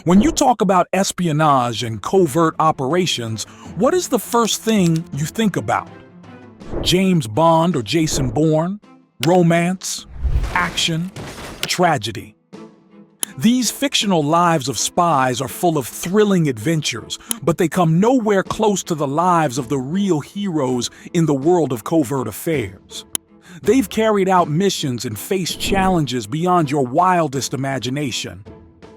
When you talk about espionage and covert operations, what is the first thing you think about? James Bond or Jason Bourne? Romance? Action? Tragedy? These fictional lives of spies are full of thrilling adventures, but they come nowhere close to the lives of the real heroes in the world of covert affairs. They've carried out missions and faced challenges beyond your wildest imagination.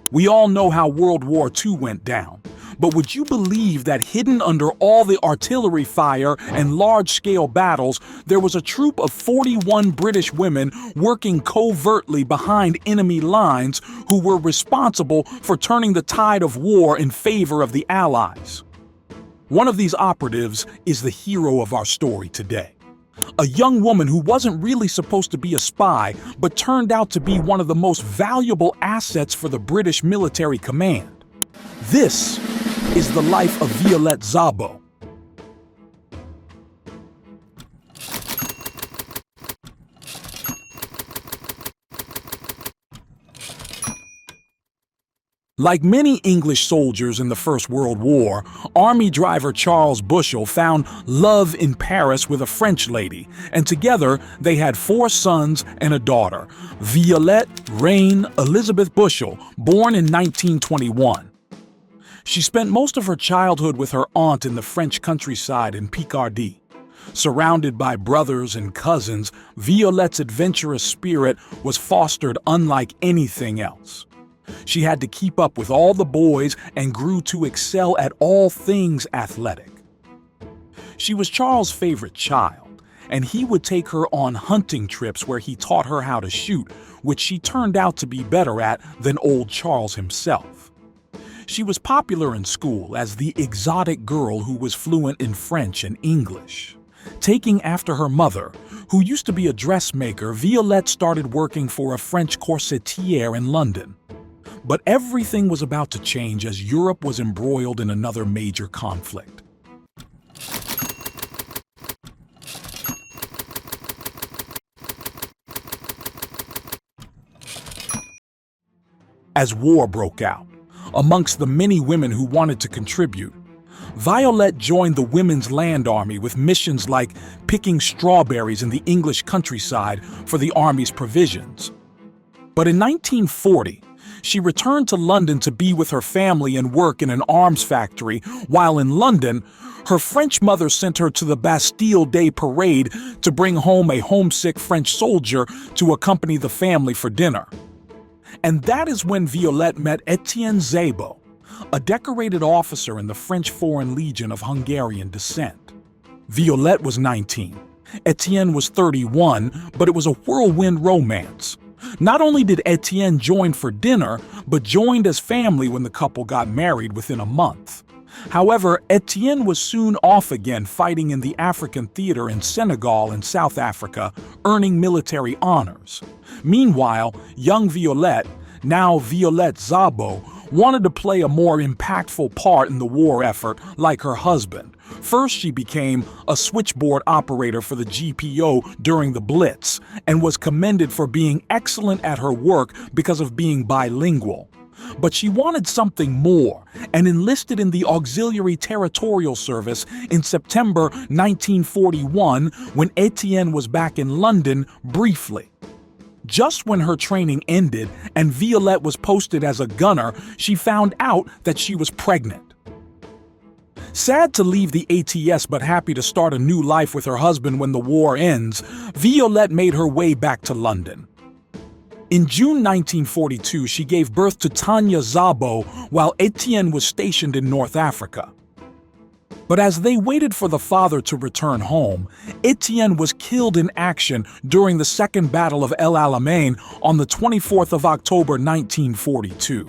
We all know how World War II went down, but would you believe that hidden under all the artillery fire and large-scale battles, there was a troop of 41 British women working covertly behind enemy lines who were responsible for turning the tide of war in favor of the Allies? One of these operatives is the hero of our story today. A young woman who wasn't really supposed to be a spy, but turned out to be one of the most valuable assets for the British military command. This is the life of Violette Szabo. Like many English soldiers in the First World War, army driver Charles Bushell found love in Paris with a French lady, and together they had 4 sons and a daughter, Violette Reine Elizabeth Bushell, born in 1921. She spent most of her childhood with her aunt in the French countryside in Picardy. Surrounded by brothers and cousins, Violette's adventurous spirit was fostered unlike anything else. She had to keep up with all the boys and grew to excel at all things athletic. She was Charles' favorite child, and he would take her on hunting trips where he taught her how to shoot, which she turned out to be better at than old Charles himself. She was popular in school as the exotic girl who was fluent in French and English. Taking after her mother, who used to be a dressmaker, Violette started working for a French corsetier in London. But everything was about to change as Europe was embroiled in another major conflict. As war broke out, amongst the many women who wanted to contribute, Violette joined the Women's Land Army with missions like picking strawberries in the English countryside for the Army's provisions. But in 1940, she returned to London to be with her family and work in an arms factory, while in London, her French mother sent her to the Bastille Day parade to bring home a homesick French soldier to accompany the family for dinner. And that is when Violette met Etienne Szabo, a decorated officer in the French Foreign Legion of Hungarian descent. Violette was 19, Etienne was 31, but it was a whirlwind romance. Not only did Etienne join for dinner, but joined as family when the couple got married within a month. However, Etienne was soon off again fighting in the African theater in Senegal and South Africa, earning military honors. Meanwhile, young Violette, now Violette Szabo, wanted to play a more impactful part in the war effort like her husband. First, she became a switchboard operator for the GPO during the Blitz and was commended for being excellent at her work because of being bilingual. But she wanted something more and enlisted in the Auxiliary Territorial Service in September 1941 when Etienne was back in London briefly. Just when her training ended and Violette was posted as a gunner, she found out that she was pregnant. Sad to leave the ATS but happy to start a new life with her husband when the war ends, Violette made her way back to London. In June 1942, she gave birth to Tanya Szabo while Etienne was stationed in North Africa. But as they waited for the father to return home, Etienne was killed in action during the Second Battle of El Alamein on the 24th of October 1942.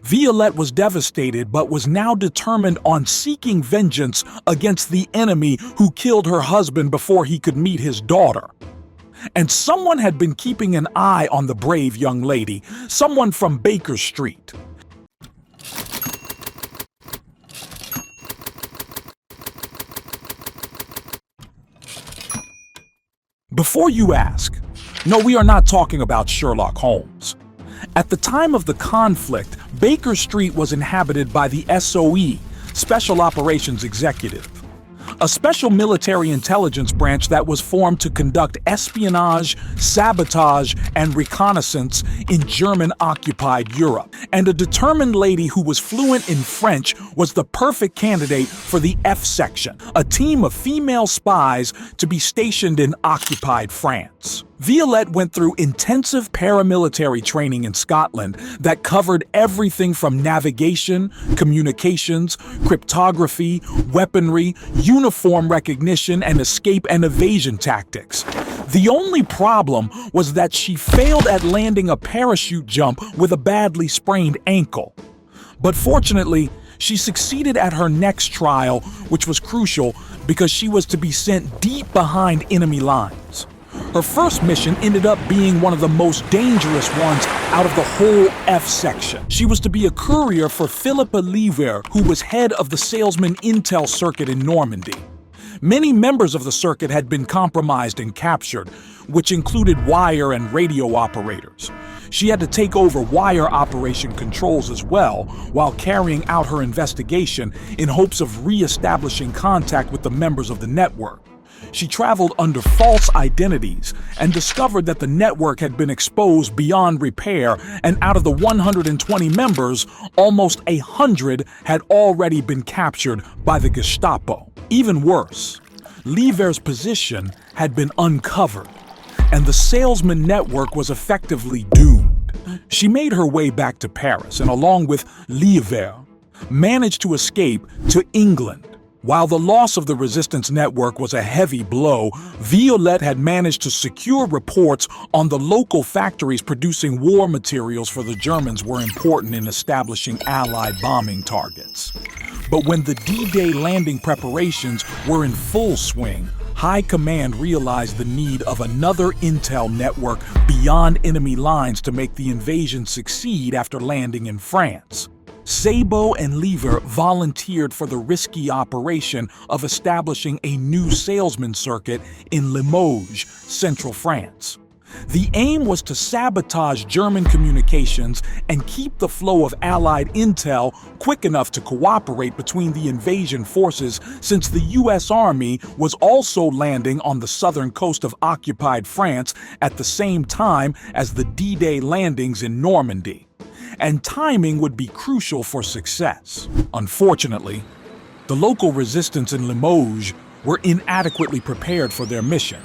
Violette was devastated but was now determined on seeking vengeance against the enemy who killed her husband before he could meet his daughter. And someone had been keeping an eye on the brave young lady, someone from Baker Street. Before you ask, no, we are not talking about Sherlock Holmes. At the time of the conflict, Baker Street was inhabited by the SOE, Special Operations Executive, a special military intelligence branch that was formed to conduct espionage, sabotage, and reconnaissance in German-occupied Europe. And a determined lady who was fluent in French was the perfect candidate for the F section, a team of female spies to be stationed in occupied France. Violette went through intensive paramilitary training in Scotland that covered everything from navigation, communications, cryptography, weaponry, uniform recognition, and escape and evasion tactics. The only problem was that she failed at landing a parachute jump with a badly sprained ankle. But fortunately, she succeeded at her next trial, which was crucial because she was to be sent deep behind enemy lines. Her first mission ended up being one of the most dangerous ones out of the whole F section. She was to be a courier for Philippa Lever, who was head of the Salesman Intel Circuit in Normandy. Many members of the circuit had been compromised and captured, which included wire and radio operators. She had to take over wire operation controls as well, while carrying out her investigation in hopes of re-establishing contact with the members of the network. She traveled under false identities and discovered that the network had been exposed beyond repair, and out of the 120 members, almost 100 had already been captured by the Gestapo. Even worse, Lever's position had been uncovered, and the salesman network was effectively doomed. She made her way back to Paris and, along with Lever, managed to escape to England. While the loss of the resistance network was a heavy blow, Violette had managed to secure reports on the local factories producing war materials for the Germans were important in establishing Allied bombing targets. But when the D-Day landing preparations were in full swing, High Command realized the need of another intel network beyond enemy lines to make the invasion succeed after landing in France. Szabo and Lever volunteered for the risky operation of establishing a new salesman circuit in Limoges, central France. The aim was to sabotage German communications and keep the flow of Allied intel quick enough to cooperate between the invasion forces, since the U.S. Army was also landing on the southern coast of occupied France at the same time as the D-Day landings in Normandy. And timing would be crucial for success. Unfortunately, the local resistance in Limoges were inadequately prepared for their mission.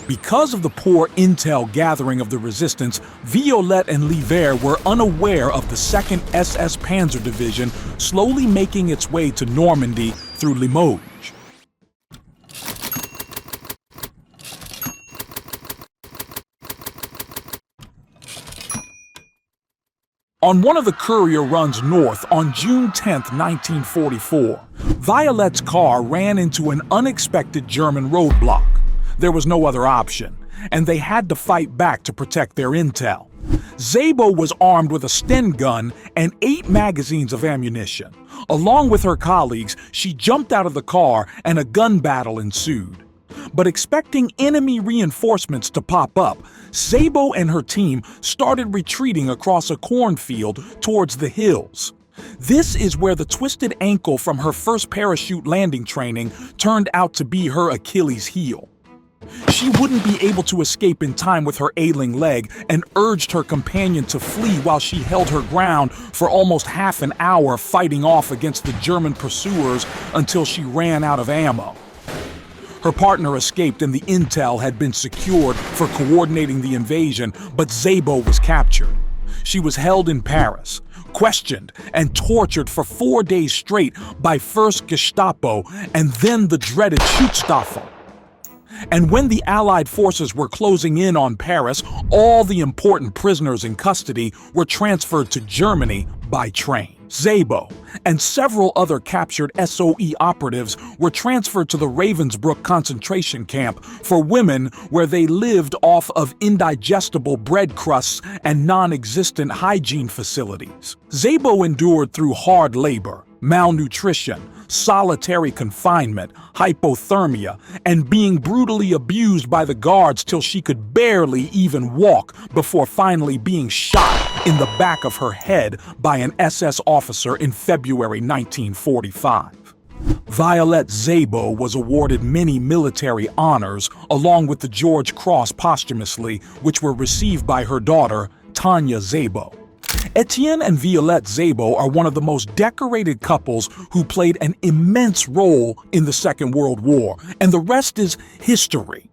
Because of the poor intel gathering of the resistance, Violette and Lever were unaware of the 2nd SS Panzer Division slowly making its way to Normandy through Limoges. On one of the courier runs north on June 10, 1944, Violette's car ran into an unexpected German roadblock. There was no other option, and they had to fight back to protect their intel. Szabo was armed with a Sten gun and 8 magazines of ammunition. Along with her colleagues, she jumped out of the car and a gun battle ensued. But expecting enemy reinforcements to pop up, Szabo and her team started retreating across a cornfield towards the hills. This is where the twisted ankle from her first parachute landing training turned out to be her Achilles heel. She wouldn't be able to escape in time with her ailing leg and urged her companion to flee while she held her ground for almost half an hour, fighting off against the German pursuers until she ran out of ammo. Her partner escaped and the intel had been secured for coordinating the invasion, but Szabo was captured. She was held in Paris, questioned, and tortured for 4 days straight by first Gestapo and then the dreaded Schutzstaffel. And when the Allied forces were closing in on Paris, all the important prisoners in custody were transferred to Germany by train. Szabo and several other captured SOE operatives were transferred to the Ravensbrück concentration camp for women, where they lived off of indigestible bread crusts and non-existent hygiene facilities. Szabo endured through hard labor, malnutrition, solitary confinement, hypothermia, and being brutally abused by the guards till she could barely even walk before finally being shot in the back of her head by an SS officer in February 1945. Violette Szabo was awarded many military honors, along with the George Cross posthumously, which were received by her daughter, Tanya Szabo. Etienne and Violette Szabo are one of the most decorated couples who played an immense role in the Second World War, and the rest is history.